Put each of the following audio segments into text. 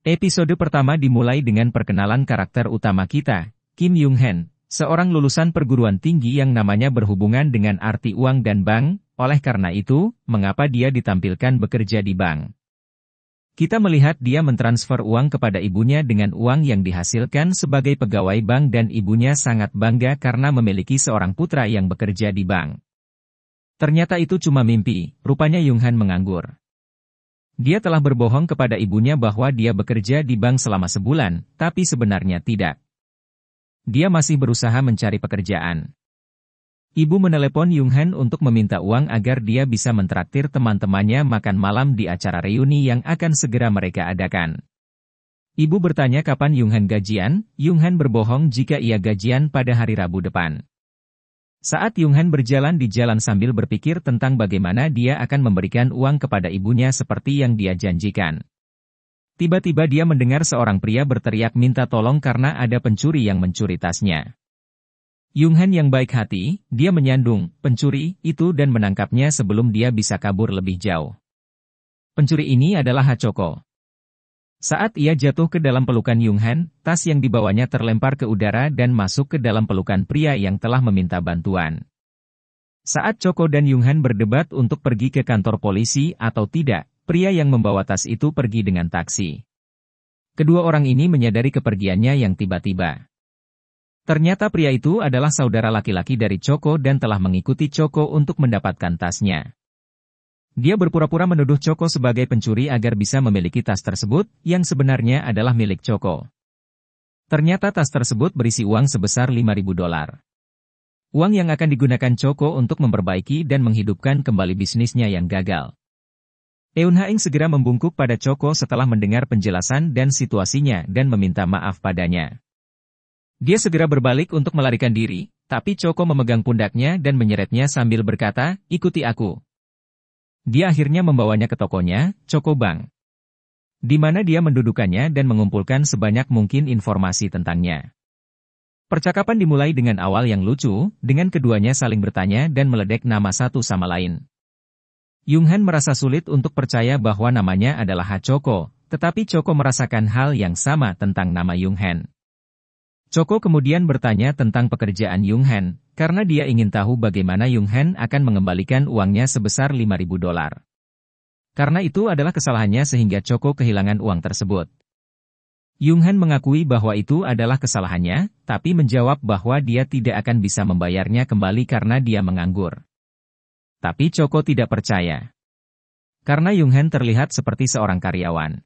Episode pertama dimulai dengan perkenalan karakter utama kita, Kim Young-han, seorang lulusan perguruan tinggi yang namanya berhubungan dengan arti uang dan bank. Oleh karena itu, mengapa dia ditampilkan bekerja di bank? Kita melihat dia mentransfer uang kepada ibunya dengan uang yang dihasilkan sebagai pegawai bank dan ibunya sangat bangga karena memiliki seorang putra yang bekerja di bank. Ternyata itu cuma mimpi, rupanya Young-han menganggur. Dia telah berbohong kepada ibunya bahwa dia bekerja di bank selama sebulan, tapi sebenarnya tidak. Dia masih berusaha mencari pekerjaan. Ibu menelepon Young-han untuk meminta uang agar dia bisa mentraktir teman-temannya makan malam di acara reuni yang akan segera mereka adakan. Ibu bertanya kapan Young-han gajian. Young-han berbohong jika ia gajian pada hari Rabu depan. Saat Young-han berjalan di jalan sambil berpikir tentang bagaimana dia akan memberikan uang kepada ibunya seperti yang dia janjikan. Tiba-tiba dia mendengar seorang pria berteriak minta tolong karena ada pencuri yang mencuri tasnya. Young-han yang baik hati, dia menyandung pencuri itu dan menangkapnya sebelum dia bisa kabur lebih jauh. Pencuri ini adalah Ha Choko. Saat ia jatuh ke dalam pelukan Young-han, tas yang dibawanya terlempar ke udara dan masuk ke dalam pelukan pria yang telah meminta bantuan. Saat Choko dan Young-han berdebat untuk pergi ke kantor polisi atau tidak, pria yang membawa tas itu pergi dengan taksi. Kedua orang ini menyadari kepergiannya yang tiba-tiba. Ternyata pria itu adalah saudara laki-laki dari Choko dan telah mengikuti Choko untuk mendapatkan tasnya. Dia berpura-pura menuduh Choko sebagai pencuri agar bisa memiliki tas tersebut, yang sebenarnya adalah milik Choko. Ternyata tas tersebut berisi uang sebesar $5.000. Uang yang akan digunakan Choko untuk memperbaiki dan menghidupkan kembali bisnisnya yang gagal. Eun-haeng segera membungkuk pada Choko setelah mendengar penjelasan dan situasinya dan meminta maaf padanya. Dia segera berbalik untuk melarikan diri, tapi Choko memegang pundaknya dan menyeretnya sambil berkata, "Ikuti aku." Dia akhirnya membawanya ke tokonya, Choko Bank, di mana dia mendudukannya dan mengumpulkan sebanyak mungkin informasi tentangnya. Percakapan dimulai dengan awal yang lucu, dengan keduanya saling bertanya dan meledek nama satu sama lain. Young-han merasa sulit untuk percaya bahwa namanya adalah Ha Choko, tetapi Choko merasakan hal yang sama tentang nama Young-han. Choko kemudian bertanya tentang pekerjaan Young-han, karena dia ingin tahu bagaimana Young-han akan mengembalikan uangnya sebesar $5.000. Karena itu adalah kesalahannya sehingga Choko kehilangan uang tersebut. Young-han mengakui bahwa itu adalah kesalahannya, tapi menjawab bahwa dia tidak akan bisa membayarnya kembali karena dia menganggur. Tapi Choko tidak percaya. Karena Young-han terlihat seperti seorang karyawan.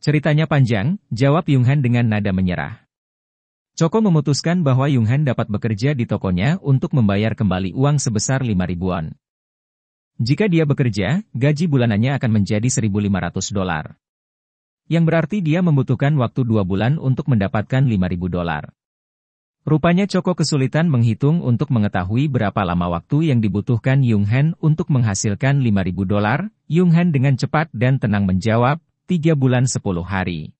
Ceritanya panjang, jawab Young-han dengan nada menyerah. Choko memutuskan bahwa Young-han dapat bekerja di tokonya untuk membayar kembali uang sebesar $5.000. Jika dia bekerja, gaji bulanannya akan menjadi $1.500. Yang berarti dia membutuhkan waktu 2 bulan untuk mendapatkan $5.000. Rupanya Choko kesulitan menghitung untuk mengetahui berapa lama waktu yang dibutuhkan Young-han untuk menghasilkan $5.000. Young-han dengan cepat dan tenang menjawab, 3 bulan 10 hari.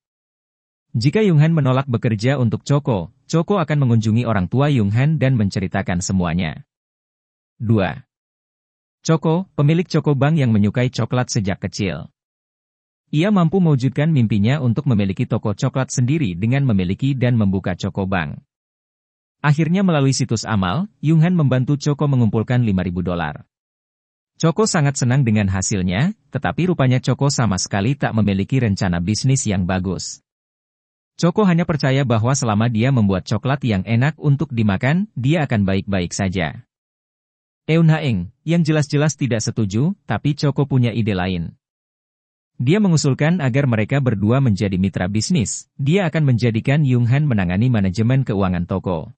Jika Young-han menolak bekerja untuk Choko, Choko akan mengunjungi orang tua Young-han dan menceritakan semuanya. 2. Choko, pemilik Choko Bank yang menyukai coklat sejak kecil. Ia mampu mewujudkan mimpinya untuk memiliki toko coklat sendiri dengan memiliki dan membuka Choko Bank. Akhirnya melalui situs amal, Young-han membantu Choko mengumpulkan $5.000. Choko sangat senang dengan hasilnya, tetapi rupanya Choko sama sekali tak memiliki rencana bisnis yang bagus. Choko hanya percaya bahwa selama dia membuat coklat yang enak untuk dimakan, dia akan baik-baik saja. Eun-haeng, yang jelas-jelas tidak setuju, tapi Choko punya ide lain. Dia mengusulkan agar mereka berdua menjadi mitra bisnis. Dia akan menjadikan Young-han menangani manajemen keuangan toko.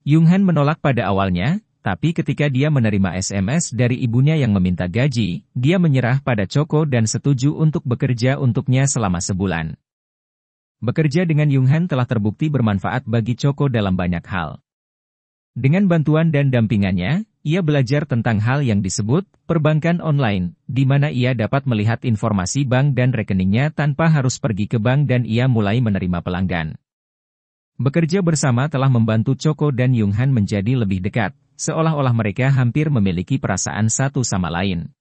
Young-han menolak pada awalnya, tapi ketika dia menerima SMS dari ibunya yang meminta gaji, dia menyerah pada Choko dan setuju untuk bekerja untuknya selama sebulan. Bekerja dengan Young-han telah terbukti bermanfaat bagi Choko dalam banyak hal. Dengan bantuan dan dampingannya, ia belajar tentang hal yang disebut perbankan online, di mana ia dapat melihat informasi bank dan rekeningnya tanpa harus pergi ke bank dan ia mulai menerima pelanggan. Bekerja bersama telah membantu Choko dan Young-han menjadi lebih dekat, seolah-olah mereka hampir memiliki perasaan satu sama lain.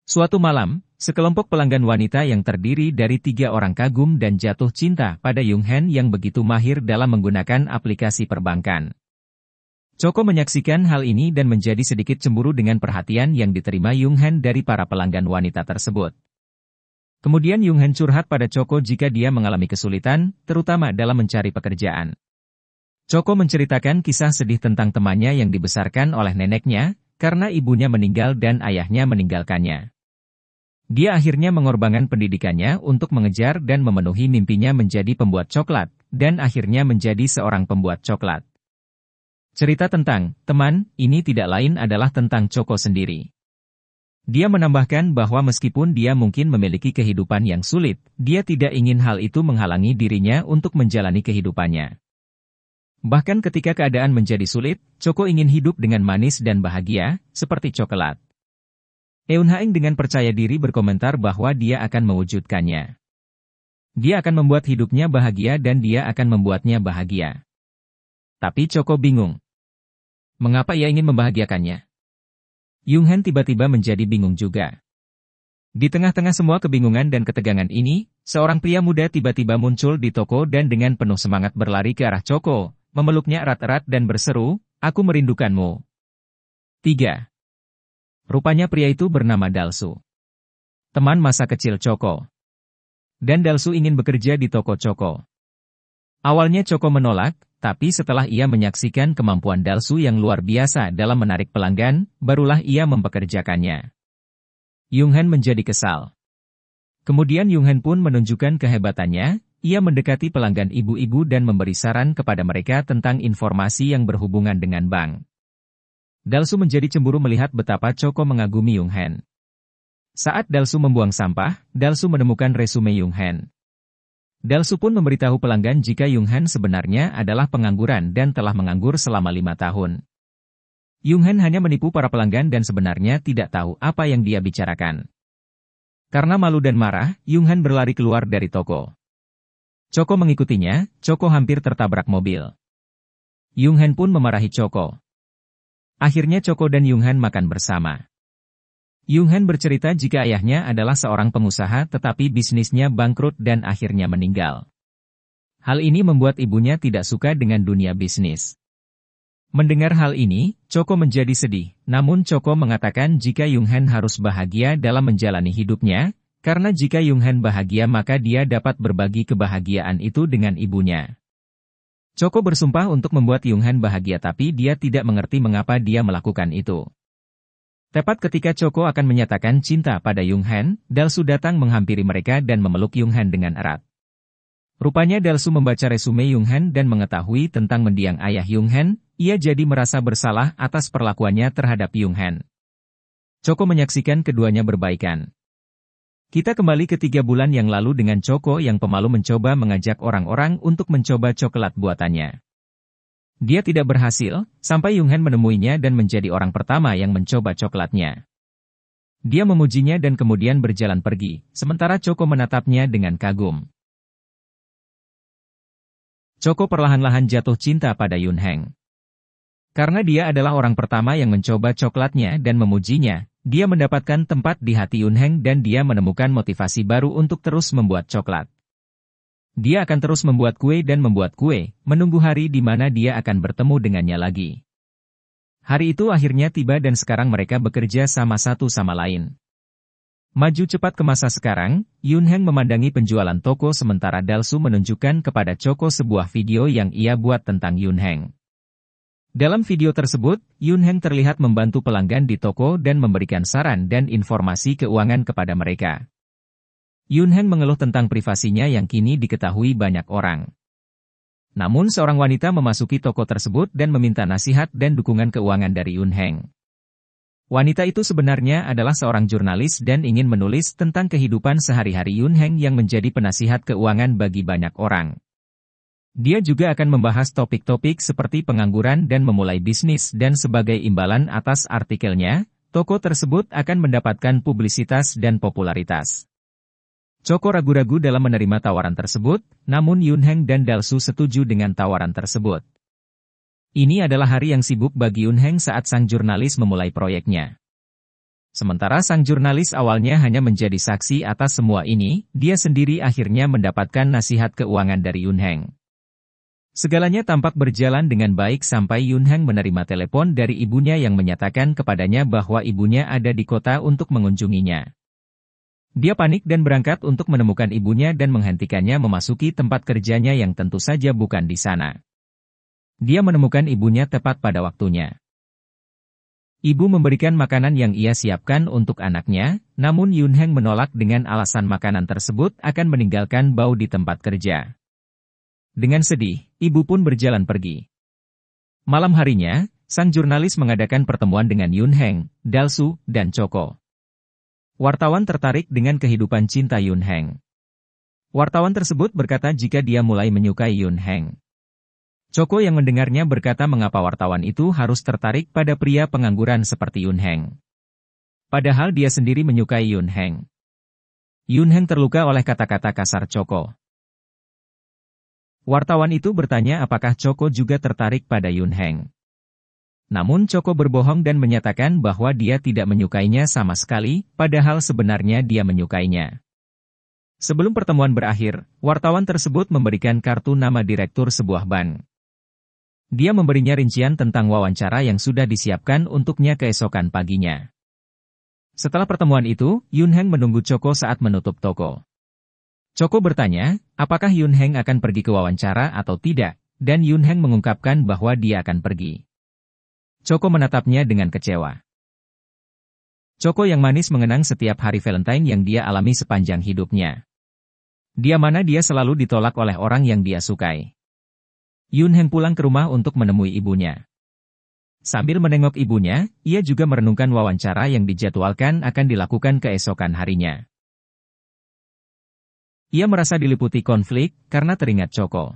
Suatu malam, sekelompok pelanggan wanita yang terdiri dari 3 orang kagum dan jatuh cinta pada Yung Hen yang begitu mahir dalam menggunakan aplikasi perbankan. Choco menyaksikan hal ini dan menjadi sedikit cemburu dengan perhatian yang diterima Yung Hen dari para pelanggan wanita tersebut. Kemudian Yung Hen curhat pada Choco jika dia mengalami kesulitan, terutama dalam mencari pekerjaan. Choco menceritakan kisah sedih tentang temannya yang dibesarkan oleh neneknya, karena ibunya meninggal dan ayahnya meninggalkannya. Dia akhirnya mengorbankan pendidikannya untuk mengejar dan memenuhi mimpinya menjadi pembuat coklat, dan akhirnya menjadi seorang pembuat coklat. Cerita tentang teman ini tidak lain adalah tentang Choco sendiri. Dia menambahkan bahwa meskipun dia mungkin memiliki kehidupan yang sulit, dia tidak ingin hal itu menghalangi dirinya untuk menjalani kehidupannya. Bahkan ketika keadaan menjadi sulit, Choco ingin hidup dengan manis dan bahagia, seperti coklat. Eun Haeng dengan percaya diri berkomentar bahwa dia akan mewujudkannya. Dia akan membuat hidupnya bahagia dan dia akan membuatnya bahagia. Tapi Choco bingung. Mengapa ia ingin membahagiakannya? Yung Hen tiba-tiba menjadi bingung juga. Di tengah-tengah semua kebingungan dan ketegangan ini, seorang pria muda tiba-tiba muncul di toko dan dengan penuh semangat berlari ke arah Choco, memeluknya erat-erat dan berseru, "Aku merindukanmu." 3. Rupanya pria itu bernama Dalsu. Teman masa kecil Choco. Dan Dalsu ingin bekerja di toko Choco. Awalnya Choco menolak, tapi setelah ia menyaksikan kemampuan Dalsu yang luar biasa dalam menarik pelanggan, barulah ia mempekerjakannya. Yung Hen menjadi kesal. Kemudian Yung Hen pun menunjukkan kehebatannya, ia mendekati pelanggan ibu-ibu dan memberi saran kepada mereka tentang informasi yang berhubungan dengan bank. Dalsu menjadi cemburu melihat betapa Choco mengagumi Yung Hen. Saat Dalsu membuang sampah, Dalsu menemukan resume Yung Hen. Dalsu pun memberitahu pelanggan jika Yung Hen sebenarnya adalah pengangguran dan telah menganggur selama 5 tahun. Yung Hen hanya menipu para pelanggan dan sebenarnya tidak tahu apa yang dia bicarakan. Karena malu dan marah, Yung Hen berlari keluar dari toko. Choco mengikutinya, Choco hampir tertabrak mobil. Yung Hen pun memarahi Choco. Akhirnya Choco dan Yung Hen makan bersama. Yung Hen bercerita jika ayahnya adalah seorang pengusaha tetapi bisnisnya bangkrut dan akhirnya meninggal. Hal ini membuat ibunya tidak suka dengan dunia bisnis. Mendengar hal ini, Choco menjadi sedih, namun Choco mengatakan jika Yung Hen harus bahagia dalam menjalani hidupnya, karena jika Yung Hen bahagia maka dia dapat berbagi kebahagiaan itu dengan ibunya. Choco bersumpah untuk membuat Yung Hen bahagia tapi dia tidak mengerti mengapa dia melakukan itu. Tepat ketika Choco akan menyatakan cinta pada Yung Hen, Dalsu datang menghampiri mereka dan memeluk Yung Hen dengan erat. Rupanya Dalsu membaca resume Yung Hen dan mengetahui tentang mendiang ayah Yung Hen, ia jadi merasa bersalah atas perlakuannya terhadap Yung Hen. Choco menyaksikan keduanya berbaikan. Kita kembali ke 3 bulan yang lalu dengan Choco yang pemalu mencoba mengajak orang-orang untuk mencoba coklat buatannya. Dia tidak berhasil, sampai Yung Hen menemuinya dan menjadi orang pertama yang mencoba coklatnya. Dia memujinya dan kemudian berjalan pergi, sementara Choco menatapnya dengan kagum. Choco perlahan-lahan jatuh cinta pada Yung Hen. Karena dia adalah orang pertama yang mencoba coklatnya dan memujinya, dia mendapatkan tempat di hati Yung Hen dan dia menemukan motivasi baru untuk terus membuat coklat. Dia akan terus membuat kue dan membuat kue, menunggu hari di mana dia akan bertemu dengannya lagi. Hari itu akhirnya tiba dan sekarang mereka bekerja sama satu sama lain. Maju cepat ke masa sekarang, Yung Hen memandangi penjualan toko sementara Dalsu menunjukkan kepada Choco sebuah video yang ia buat tentang Yung Hen. Dalam video tersebut, Yung Hen terlihat membantu pelanggan di toko dan memberikan saran dan informasi keuangan kepada mereka. Yung Hen mengeluh tentang privasinya yang kini diketahui banyak orang. Namun seorang wanita memasuki toko tersebut dan meminta nasihat dan dukungan keuangan dari Yung Hen. Wanita itu sebenarnya adalah seorang jurnalis dan ingin menulis tentang kehidupan sehari-hari Yung Hen yang menjadi penasihat keuangan bagi banyak orang. Dia juga akan membahas topik-topik seperti pengangguran dan memulai bisnis dan sebagai imbalan atas artikelnya, toko tersebut akan mendapatkan publisitas dan popularitas. Choco ragu-ragu dalam menerima tawaran tersebut, namun Yung Hen dan Dalsu setuju dengan tawaran tersebut. Ini adalah hari yang sibuk bagi Yung Hen saat sang jurnalis memulai proyeknya. Sementara sang jurnalis awalnya hanya menjadi saksi atas semua ini, dia sendiri akhirnya mendapatkan nasihat keuangan dari Yoon Heng. Segalanya tampak berjalan dengan baik sampai Yoon Heng menerima telepon dari ibunya yang menyatakan kepadanya bahwa ibunya ada di kota untuk mengunjunginya. Dia panik dan berangkat untuk menemukan ibunya dan menghentikannya memasuki tempat kerjanya yang tentu saja bukan di sana. Dia menemukan ibunya tepat pada waktunya. Ibu memberikan makanan yang ia siapkan untuk anaknya, namun Yoon Heng menolak dengan alasan makanan tersebut akan meninggalkan bau di tempat kerja. Dengan sedih, ibu pun berjalan pergi. Malam harinya, sang jurnalis mengadakan pertemuan dengan Yoon Heng, Dalsu, dan Choco. Wartawan tertarik dengan kehidupan cinta Yoon Heng. Wartawan tersebut berkata jika dia mulai menyukai Yoon Heng. Choco yang mendengarnya berkata mengapa wartawan itu harus tertarik pada pria pengangguran seperti Yoon Heng. Padahal dia sendiri menyukai Yoon Heng. Yoon Heng terluka oleh kata-kata kasar Choco. Wartawan itu bertanya apakah Choco juga tertarik pada Yoon Heng. Namun Choco berbohong dan menyatakan bahwa dia tidak menyukainya sama sekali, padahal sebenarnya dia menyukainya. Sebelum pertemuan berakhir, wartawan tersebut memberikan kartu nama direktur sebuah bank. Dia memberinya rincian tentang wawancara yang sudah disiapkan untuknya keesokan paginya. Setelah pertemuan itu, Yoon Heng menunggu Choco saat menutup toko. Choco bertanya, apakah Yoon Heng akan pergi ke wawancara atau tidak, dan Yoon Heng mengungkapkan bahwa dia akan pergi. Choco menatapnya dengan kecewa. Choco yang manis mengenang setiap hari Valentine yang dia alami sepanjang hidupnya. Dia mana dia selalu ditolak oleh orang yang dia sukai. Yoon Heng pulang ke rumah untuk menemui ibunya. Sambil menengok ibunya, ia juga merenungkan wawancara yang dijadwalkan akan dilakukan keesokan harinya. Ia merasa diliputi konflik karena teringat Choco.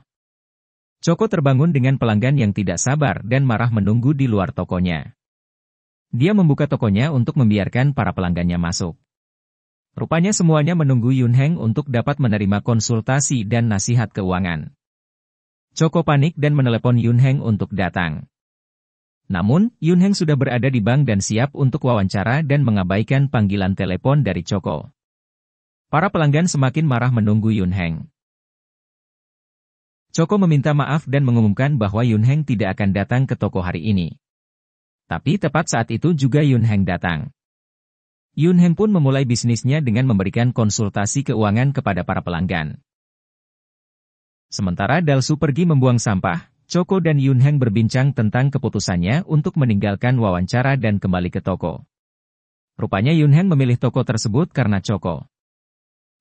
Choco terbangun dengan pelanggan yang tidak sabar dan marah menunggu di luar tokonya. Dia membuka tokonya untuk membiarkan para pelanggannya masuk. Rupanya semuanya menunggu Yoon Heng untuk dapat menerima konsultasi dan nasihat keuangan. Choco panik dan menelepon Yoon Heng untuk datang. Namun, Yoon Heng sudah berada di bank dan siap untuk wawancara dan mengabaikan panggilan telepon dari Choco. Para pelanggan semakin marah menunggu Yoon Heng. Choco meminta maaf dan mengumumkan bahwa Yoon Heng tidak akan datang ke toko hari ini. Tapi tepat saat itu juga Yoon Heng datang. Yoon Heng pun memulai bisnisnya dengan memberikan konsultasi keuangan kepada para pelanggan. Sementara Dalsu pergi membuang sampah, Choco dan Yoon Heng berbincang tentang keputusannya untuk meninggalkan wawancara dan kembali ke toko. Rupanya Yoon Heng memilih toko tersebut karena Choco.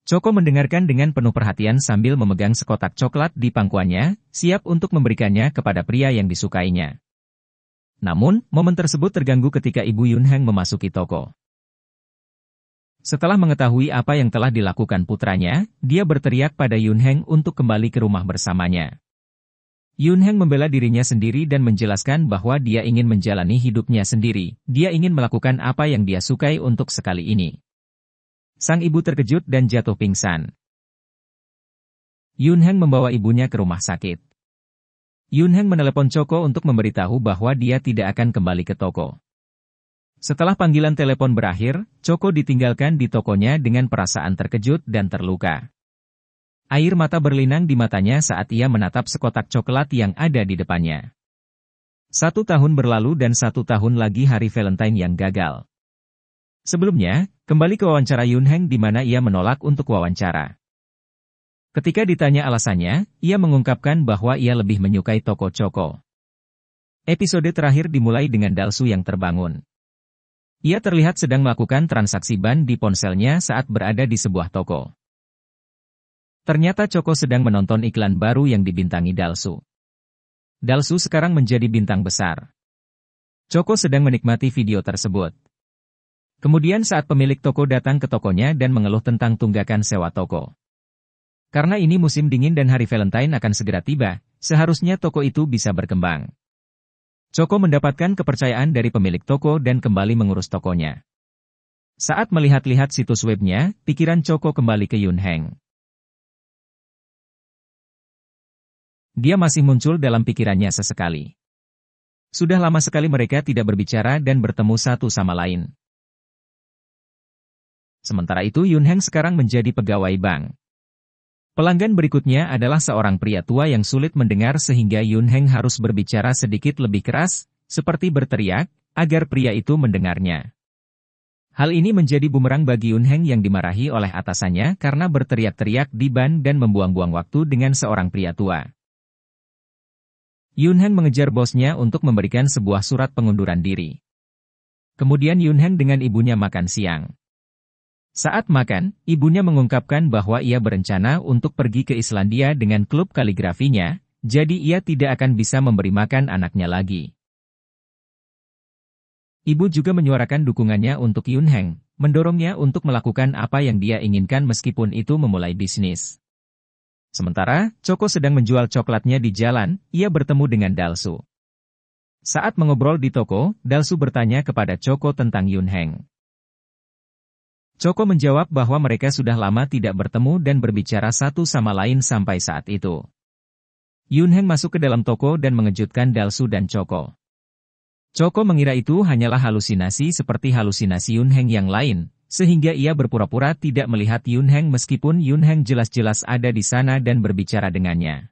Choco mendengarkan dengan penuh perhatian sambil memegang sekotak coklat di pangkuannya, siap untuk memberikannya kepada pria yang disukainya. Namun, momen tersebut terganggu ketika ibu Yoon Heng memasuki toko. Setelah mengetahui apa yang telah dilakukan putranya, dia berteriak pada Yoon Heng untuk kembali ke rumah bersamanya. Yoon Heng membela dirinya sendiri dan menjelaskan bahwa dia ingin menjalani hidupnya sendiri, dia ingin melakukan apa yang dia sukai untuk sekali ini. Sang ibu terkejut dan jatuh pingsan. Yoon Heng membawa ibunya ke rumah sakit. Yoon Heng menelepon Choco untuk memberitahu bahwa dia tidak akan kembali ke toko. Setelah panggilan telepon berakhir, Choco ditinggalkan di tokonya dengan perasaan terkejut dan terluka. Air mata berlinang di matanya saat ia menatap sekotak coklat yang ada di depannya. 1 tahun berlalu dan 1 tahun lagi hari Valentine yang gagal. Sebelumnya, kembali ke wawancara Yoon Heng di mana ia menolak untuk wawancara. Ketika ditanya alasannya, ia mengungkapkan bahwa ia lebih menyukai toko Choco. Episode terakhir dimulai dengan Dalsu yang terbangun. Ia terlihat sedang melakukan transaksi ban di ponselnya saat berada di sebuah toko. Ternyata Choco sedang menonton iklan baru yang dibintangi Dalsu. Dalsu sekarang menjadi bintang besar. Choco sedang menikmati video tersebut. Kemudian saat pemilik toko datang ke tokonya dan mengeluh tentang tunggakan sewa toko. Karena ini musim dingin dan hari Valentine akan segera tiba, seharusnya toko itu bisa berkembang. Choco mendapatkan kepercayaan dari pemilik toko dan kembali mengurus tokonya. Saat melihat-lihat situs webnya, pikiran Choco kembali ke Yoon Heng. Dia masih muncul dalam pikirannya sesekali. Sudah lama sekali mereka tidak berbicara dan bertemu satu sama lain. Sementara itu Yun Heng sekarang menjadi pegawai bank. Pelanggan berikutnya adalah seorang pria tua yang sulit mendengar sehingga Yun Heng harus berbicara sedikit lebih keras, seperti berteriak, agar pria itu mendengarnya. Hal ini menjadi bumerang bagi Yun Heng yang dimarahi oleh atasannya karena berteriak-teriak di ban dan membuang-buang waktu dengan seorang pria tua. Yun Heng mengejar bosnya untuk memberikan sebuah surat pengunduran diri. Kemudian Yun Heng dengan ibunya makan siang. Saat makan, ibunya mengungkapkan bahwa ia berencana untuk pergi ke Islandia dengan klub kaligrafinya, jadi ia tidak akan bisa memberi makan anaknya lagi. Ibu juga menyuarakan dukungannya untuk Yun Heng, mendorongnya untuk melakukan apa yang dia inginkan meskipun itu memulai bisnis. Sementara, Choco sedang menjual coklatnya di jalan, ia bertemu dengan Dalsu. Saat mengobrol di toko, Dalsu bertanya kepada Choco tentang Yun Heng. Choco menjawab bahwa mereka sudah lama tidak bertemu dan berbicara satu sama lain sampai saat itu. Yun Heng masuk ke dalam toko dan mengejutkan Dalsu dan Choco. Choco mengira itu hanyalah halusinasi seperti halusinasi Yun Heng yang lain, sehingga ia berpura-pura tidak melihat Yun Heng meskipun Yun Heng jelas-jelas ada di sana dan berbicara dengannya.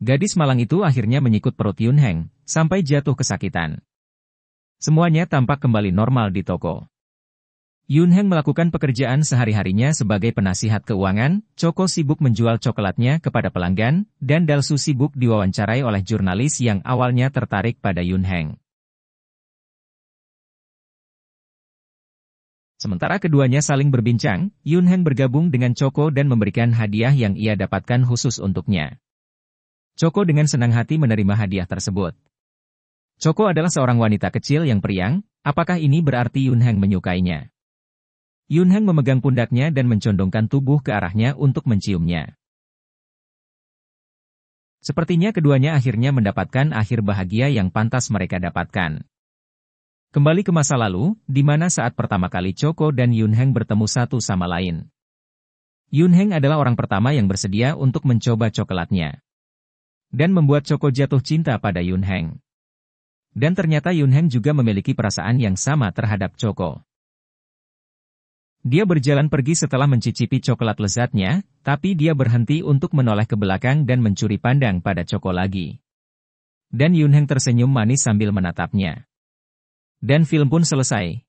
Gadis malang itu akhirnya menyikut perut Yun Heng, sampai jatuh kesakitan. Semuanya tampak kembali normal di toko. Yun Heng melakukan pekerjaan sehari-harinya sebagai penasihat keuangan, Choco sibuk menjual coklatnya kepada pelanggan, dan Dalsu sibuk diwawancarai oleh jurnalis yang awalnya tertarik pada Yun Heng. Sementara keduanya saling berbincang, Yun Heng bergabung dengan Choco dan memberikan hadiah yang ia dapatkan khusus untuknya. Choco dengan senang hati menerima hadiah tersebut. Choco adalah seorang wanita kecil yang periang, apakah ini berarti Yun Heng menyukainya? Yun Heng memegang pundaknya dan mencondongkan tubuh ke arahnya untuk menciumnya. Sepertinya keduanya akhirnya mendapatkan akhir bahagia yang pantas mereka dapatkan. Kembali ke masa lalu, di mana saat pertama kali Choco dan Yun Heng bertemu satu sama lain. Yun Heng adalah orang pertama yang bersedia untuk mencoba coklatnya. Dan membuat Choco jatuh cinta pada Yun Heng. Dan ternyata Yun Heng juga memiliki perasaan yang sama terhadap Choco. Dia berjalan pergi setelah mencicipi coklat lezatnya, tapi dia berhenti untuk menoleh ke belakang dan mencuri pandang pada Choco lagi. Dan Yun Heng tersenyum manis sambil menatapnya. Dan film pun selesai.